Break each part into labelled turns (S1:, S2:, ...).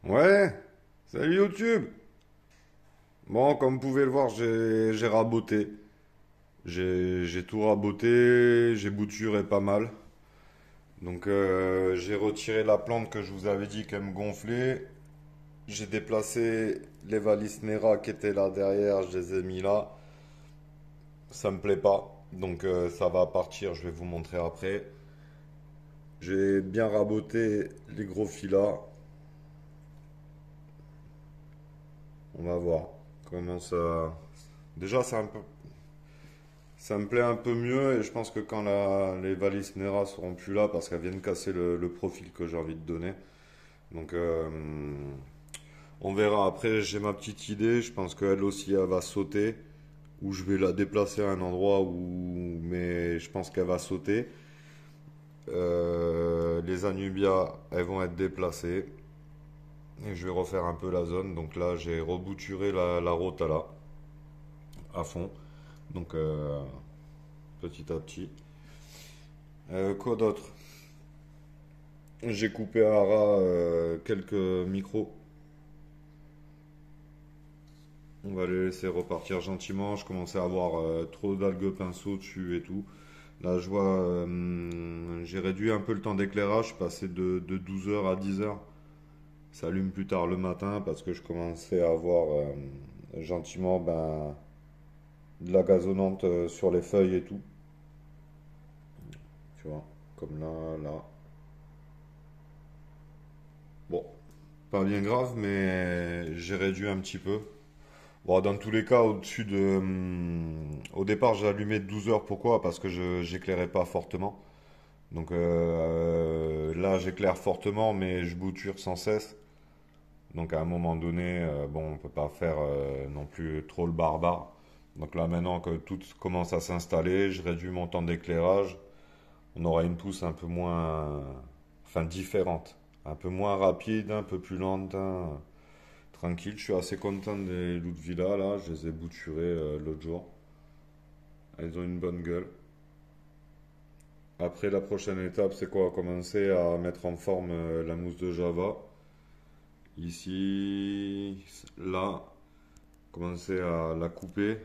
S1: Ouais, salut YouTube. Bon, comme vous pouvez le voir, j'ai raboté. J'ai tout raboté, j'ai bouturé pas mal. Donc j'ai retiré la plante que je vous avais dit qu'elle me gonflait. J'ai déplacé les valises Nera qui étaient là derrière, je les ai mis là. Ça me plaît pas. Donc ça va partir, je vais vous montrer après. J'ai bien raboté les gros filas. On va voir comment ça. Déjà, ça me plaît un peu mieux et je pense que quand les valises Nera seront plus là parce qu'elles viennent casser le profil que j'ai envie de donner. Donc on verra. Après j'ai ma petite idée. Je pense qu'elle aussi elle va sauter. Ou je vais la déplacer à un endroit où. Mais je pense qu'elle va sauter. Les Anubia elles vont être déplacées. Et je vais refaire un peu la zone. Donc là j'ai rebouturé la rota là. À fond. Donc petit à petit. Quoi d'autre? J'ai coupé à ras quelques micros. On va les laisser repartir gentiment. Je commençais à avoir trop d'algues pinceau dessus et tout. Là, je vois, j'ai réduit un peu le temps d'éclairage, passé de 12 heures à 10 heures. Ça allume plus tard le matin parce que je commençais à avoir gentiment de la gazonnante sur les feuilles et tout. Tu vois, comme là, là. Bon, pas bien grave, mais j'ai réduit un petit peu. Bon, dans tous les cas, au-dessus de... au départ, j'ai allumé 12 heures. Pourquoi? Parce que je j'éclairais pas fortement. Donc là, j'éclaire fortement, mais je bouture sans cesse. Donc à un moment donné, bon, on peut pas faire non plus trop le barbare. Donc là, maintenant que tout commence à s'installer, je réduis mon temps d'éclairage. On aura une pousse un peu moins... enfin, différente. Un peu moins rapide, un peu plus lente, hein. Tranquille, je suis assez content des loups de villa là, je les ai bouturés l'autre jour. Elles ont une bonne gueule. Après, la prochaine étape, c'est quoi? Commencer à mettre en forme la mousse de Java. Ici, là, commencer à la couper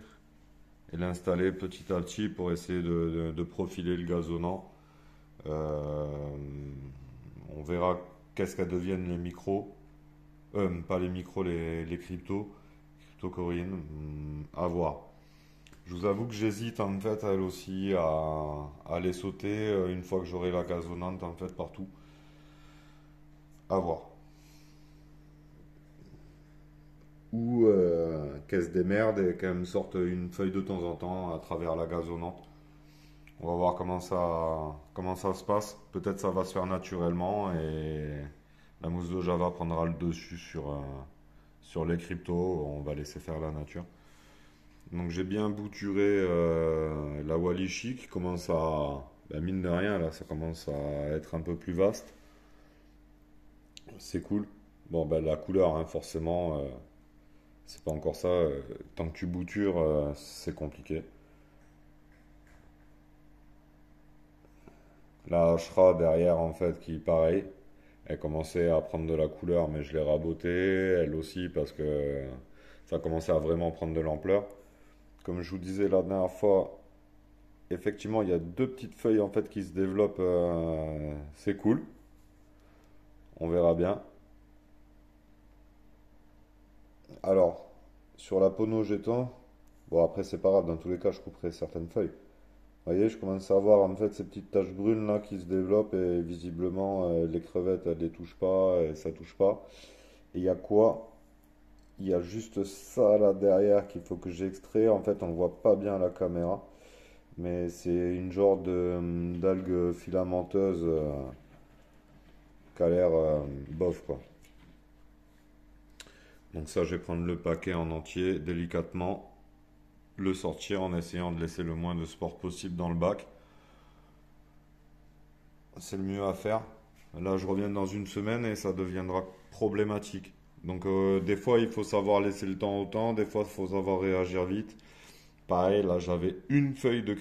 S1: et l'installer petit à petit pour essayer de profiler le gazonnant. Euh, on verra qu'est-ce qu'elles deviennent les micros. Pas les micros, les cryptos. Cryptocorines, à voir. Je vous avoue que j'hésite en fait elle aussi à les sauter une fois que j'aurai la gazonnante en fait partout. À voir. Ou qu'elle se démerde et qu'elle me sorte une feuille de temps en temps à travers la gazonnante. On va voir comment ça se passe. Peut-être ça va se faire naturellement et la mousse de Java prendra le dessus sur les cryptos. On va laisser faire la nature. Donc j'ai bien bouturé la Walichi qui commence à... mine de rien, là, ça commence à être un peu plus vaste. C'est cool. Bon, la couleur, hein, forcément, c'est pas encore ça. Tant que tu boutures, c'est compliqué. La Ashra derrière, en fait, qui, pareil, elle commençait à prendre de la couleur, mais je l'ai rabotée, elle aussi, parce que ça commençait à vraiment prendre de l'ampleur. Comme je vous disais la dernière fois, effectivement, il y a deux petites feuilles en fait qui se développent. C'est cool. On verra bien. Alors, sur la pono jeton, bon après c'est pas grave, dans tous les cas je couperai certaines feuilles. Vous voyez, je commence à voir en fait ces petites taches brunes là qui se développent et visiblement les crevettes elles les touchent pas et ça touche pas. Et il y a quoi? Il y a juste ça là derrière qu'il faut que j'extrais. En fait on le voit pas bien à la caméra. Mais c'est une genre d'algue filamenteuse qui a l'air bof quoi. Donc ça, je vais prendre le paquet en entier, délicatement, le sortir en essayant de laisser le moins de sport possible dans le bac. C'est le mieux à faire. Là, je reviens dans une semaine et ça deviendra problématique. Donc des fois, il faut savoir laisser le temps au temps, des fois, il faut savoir réagir vite. Pareil, là, j'avais une feuille de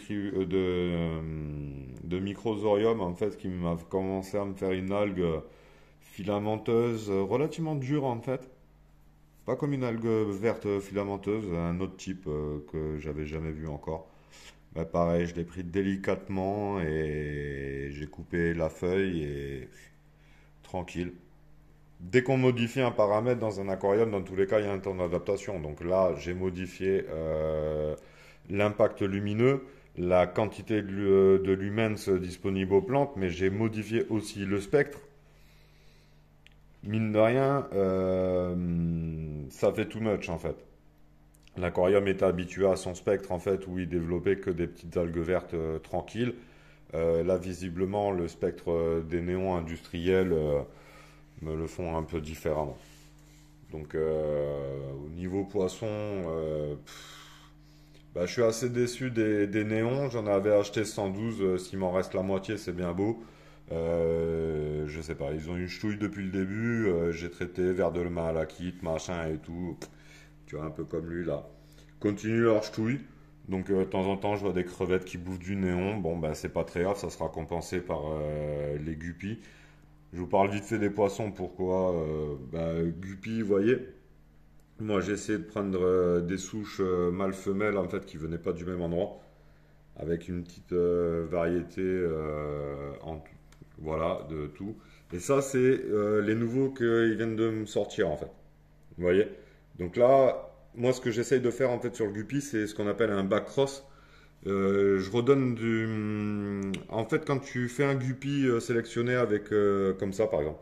S1: microsorium, en fait, qui m'a commencé à me faire une algue filamenteuse, relativement dure en fait. Pas comme une algue verte filamenteuse, un autre type que j'avais jamais vu encore. Bah, pareil, je l'ai pris délicatement et j'ai coupé la feuille et tranquille. Dès qu'on modifie un paramètre dans un aquarium, dans tous les cas, il y a un temps d'adaptation. Donc là, j'ai modifié l'impact lumineux, la quantité de lumens disponible aux plantes, mais j'ai modifié aussi le spectre. Mine de rien, ça fait too much en fait. L'aquarium était habitué à son spectre en fait, où il développait que des petites algues vertes tranquilles. Là, visiblement, le spectre des néons industriels me le font un peu différemment. Donc, au niveau poisson, bah, je suis assez déçu des néons. J'en avais acheté 112. S'il m'en reste la moitié, c'est bien beau. Je sais pas, ils ont une ch'touille depuis le début. J'ai traité vers de malachite, machin et tout. Tu vois, un peu comme lui là. Continue leur ch'touille. Donc, de temps en temps, je vois des crevettes qui bouffent du néon. Bon, bah, c'est pas très grave, ça sera compensé par les guppies. Je vous parle vite fait des poissons. Pourquoi bah, guppies, vous voyez. Moi, j'ai essayé de prendre des souches mâles-femelles en fait qui venaient pas du même endroit, avec une petite variété voilà de tout. Et ça, c'est les nouveaux qu'ils viennent de me sortir en fait. Vous voyez? Donc là, moi, ce que j'essaye de faire en fait sur le guppy, c'est ce qu'on appelle un back cross. Je redonne du. En fait, quand tu fais un guppy sélectionné avec comme ça, par exemple,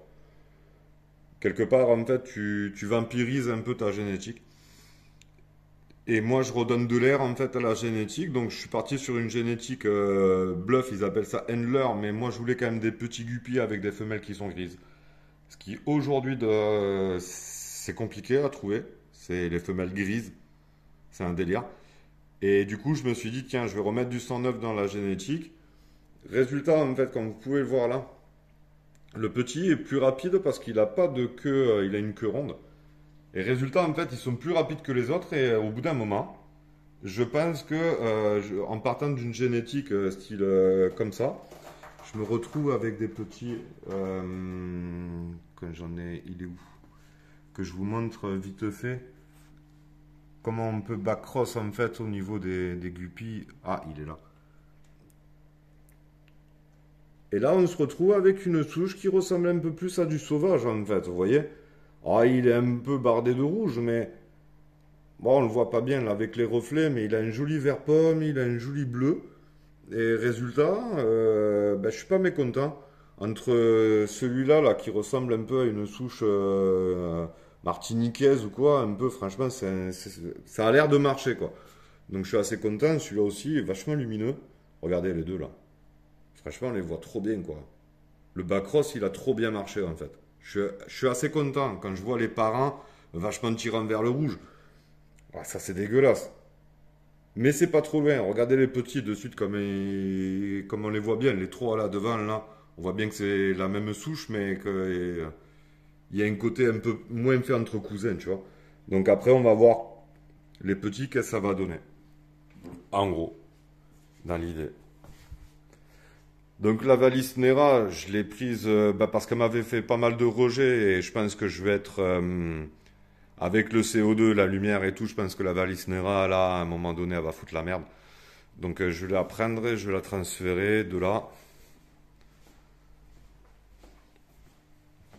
S1: quelque part, en fait, tu vampirises un peu ta génétique. Et moi, je redonne de l'air en fait à la génétique. Donc, je suis parti sur une génétique bluff, ils appellent ça handler. Mais moi, je voulais quand même des petits guppies avec des femelles qui sont grises. Ce qui aujourd'hui, c'est compliqué à trouver. C'est les femelles grises. C'est un délire. Et du coup, je me suis dit, tiens, je vais remettre du 109 dans la génétique. Résultat, en fait, comme vous pouvez le voir là, le petit est plus rapide parce qu'il n'a pas de queue, il a une queue ronde. Et résultat, en fait, ils sont plus rapides que les autres. Et au bout d'un moment, je pense que en partant d'une génétique style comme ça, je me retrouve avec des petits. Quand j'en ai, il est où? Que je vous montre vite fait. Comment on peut backcross en fait au niveau des guppies. Ah, il est là. Et là, on se retrouve avec une souche qui ressemble un peu plus à du sauvage en fait, vous voyez? Ah, il est un peu bardé de rouge, mais bon, on le voit pas bien là avec les reflets, mais il a un joli vert pomme, il a un joli bleu. Et résultat, ben, je suis pas mécontent. Entre celui-là là, qui ressemble un peu à une souche martiniquaise ou quoi, un peu, franchement, ça a l'air de marcher quoi. Donc je suis assez content. Celui-là aussi est vachement lumineux. Regardez les deux là. Franchement, on les voit trop bien quoi. Le backcross, il a trop bien marché en fait. Je suis assez content quand je vois les parents vachement tirant vers le rouge. Ah, ça c'est dégueulasse. Mais c'est pas trop loin. Regardez les petits de suite comme on les voit bien. Les trois là devant là, on voit bien que c'est la même souche, mais qu'il y a un côté un peu moins fait entre cousins, tu vois. Donc après, on va voir les petits, qu'est-ce que ça va donner. En gros, dans l'idée. Donc la valise Nera, je l'ai prise bah, parce qu'elle m'avait fait pas mal de rejets et je pense que je vais être avec le CO2, la lumière et tout, je pense que la valise Nera là, à un moment donné, elle va foutre la merde. Donc je vais la prendre et je vais la transférer de là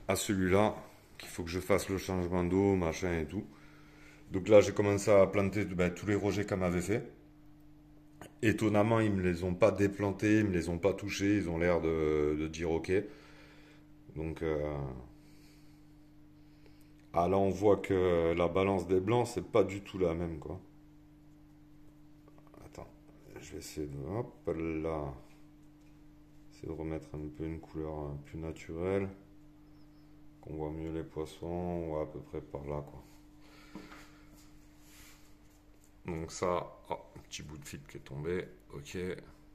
S1: à celui-là, qu'il faut que je fasse le changement d'eau, machin et tout. Donc là, j'ai commencé à planter ben, tous les rejets qu'elle m'avait fait. Étonnamment, ils me les ont pas déplantés, ils me les ont pas touchés, ils ont l'air de dire ok. Donc ah là, on voit que la balance des blancs, c'est pas du tout la même quoi. Attends, je vais essayer de hop là, essayer de remettre un peu une couleur plus naturelle, qu'on voit mieux les poissons, ou à peu près par là quoi. Donc ça, oh, un petit bout de fil qui est tombé, ok.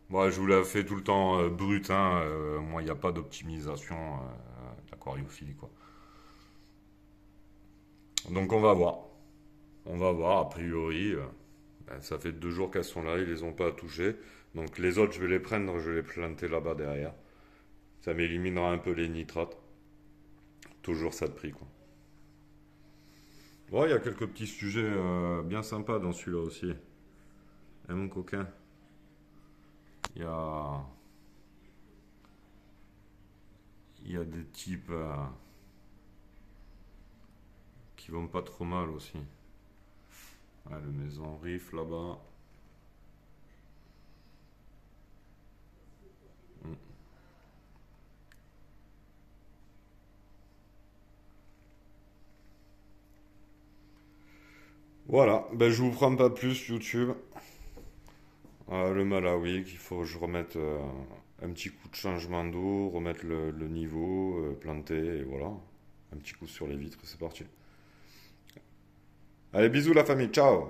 S1: Moi, je vous l'ai fait tout le temps brut, hein. Moi, il n'y a pas d'optimisation d'aquariophilie, quoi. Donc on va voir. On va voir, a priori. Ben, ça fait 2 jours qu'elles sont là, ils les ont pas touchées. Donc les autres, je vais les prendre, je vais les planter là-bas derrière. Ça m'éliminera un peu les nitrates. toujours ça de prix, quoi. Ouais, il y a quelques petits sujets bien sympas dans celui-là aussi. Hein, mon coquin? Il y a, il y a des types qui vont pas trop mal aussi. Ouais, le Maison Riff là-bas. Mm. Voilà, ben, je vous prends pas plus YouTube. Le Malawi, qu'il faut que je remette un petit coup de changement d'eau, remettre le niveau, planter, et voilà. Un petit coup sur les vitres, c'est parti. Allez, bisous la famille, ciao!